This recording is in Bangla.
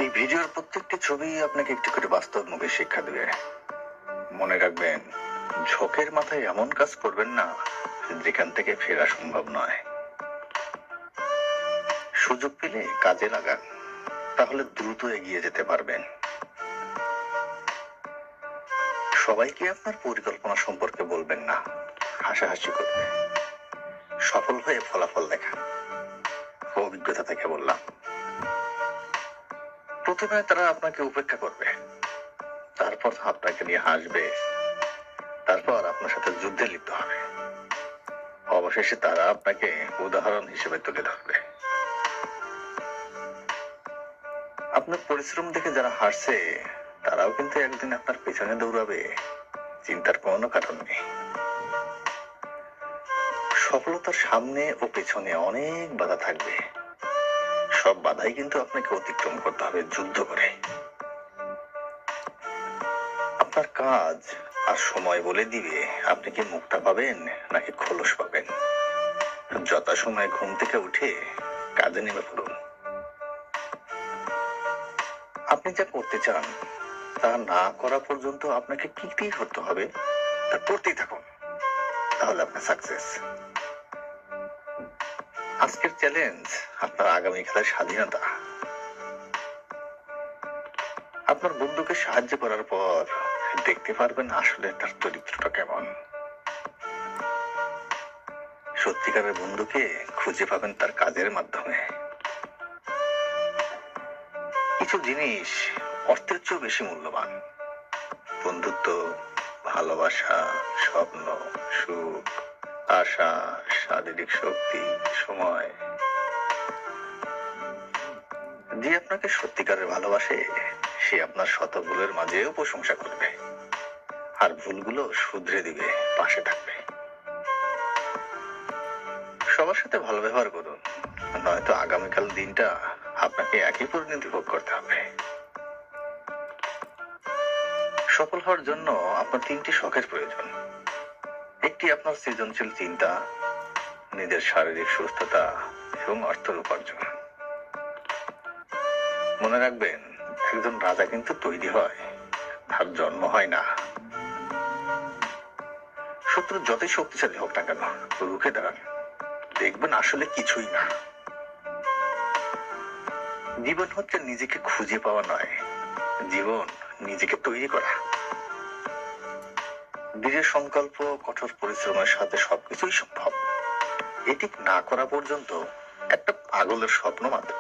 এই ভিডিওর প্রত্যেকটি ছবি আপনাকে একটু করে বাস্তবমুখী শিক্ষা দেবে। মনে রাখবেন, ঝোঁকের মাথায় এমন কাজ করবেন না যেখান থেকে ফেরা সম্ভব নয়। সুযোগ পেলে কাজে লাগান, তাহলে দ্রুত এগিয়ে যেতে পারবেন। সবাইকে আপনার পরিকল্পনা সম্পর্কে বলবেন না, হাসাহাসি করবে। সফল হয়ে ফলাফল দেখান। অভিজ্ঞতা থেকে বললাম। প্রথমে তারা আপনাকে উপেক্ষা করবে, তারপর আপনাকে নিয়ে হাসবে, তারপর আপনার সাথে যুদ্ধে লিপ্ত হবে। অবশেষে তারা আপনাকে উদাহরণ হিসেবে তুলে ধরবে। আপনার পরিশ্রম দেখে যারা হাসছে, তারাও কিন্তু একদিন আপনার পেছনে দৌড়াবে। চিন্তার কোনো কারণ নেই। সফলতার সামনে ও পেছনে অনেক বাধা থাকবে। সব বাধাই কিন্তু আপনাকে অতিক্রম করতে হবে যুদ্ধ করে। আপনার কাজ আর সময় বলে দিবে আপনি কি মুক্তা পাবেন নাকি খোলস পাবেন। যথাসময়ে ঘুম থেকে উঠে কাজে নেমে পড়ুন। আপনি যা করতে চান তা না করা পর্যন্ত আপনাকে কি করতে হবে তা করতেই থাকুন, তাহলে আপনার সাকসেস। আজকের চ্যালেঞ্জ আপনার আগামীকালের স্বাধীনতা। আপনার বন্ধুকে সাহায্য করার পর দেখতে পারবেন আসলে তার চরিত্রটা কেমন। সত্যিকারের বন্ধুকে খুঁজে পাবেন তার কাজের মাধ্যমে। কিছু জিনিস অর্থের চেয়েও বেশি মূল্যবান। বন্ধুত্ব, ভালোবাসা, স্বপ্ন, সুখ, আশা, শারীরিক শক্তি, সময়। যে আপনাকে সত্যিকারের ভালোবাসে সে আপনার শত ভুলের মাঝেও প্রশংসা করবে, আর ভুলগুলো শুধরে দিবে, পাশে থাকবে। সবার সাথে ভালো ব্যবহার করুন, নয়তো আগামীকাল দিনটা আপনাকে একই পরিণতি ভোগ করতে হবে। সফল হওয়ার জন্য আপনার 3টি শখের প্রয়োজন। একটি আপনার সৃজনশীল চিন্তা, নিজের শারীরিক সুস্থতা এবং অর্থের উপার্জন। মনে রাখবেন, একজন রাজা কিন্তু তৈরি হয়, তার জন্ম হয় না। শত্রু যতই শক্তিশালী হোক না কেন, রুখে দাঁড়ান, দেখবেন আসলে কিছুই না। জীবন হচ্ছে নিজেকে খুঁজে পাওয়া নয়, জীবন নিজেকে তৈরি করা। দৃঢ় সংকল্প, কঠোর পরিশ্রমের সাথে সবকিছুই সম্ভব। এটি না করা পর্যন্ত একটা পাগলের স্বপ্ন মাত্র।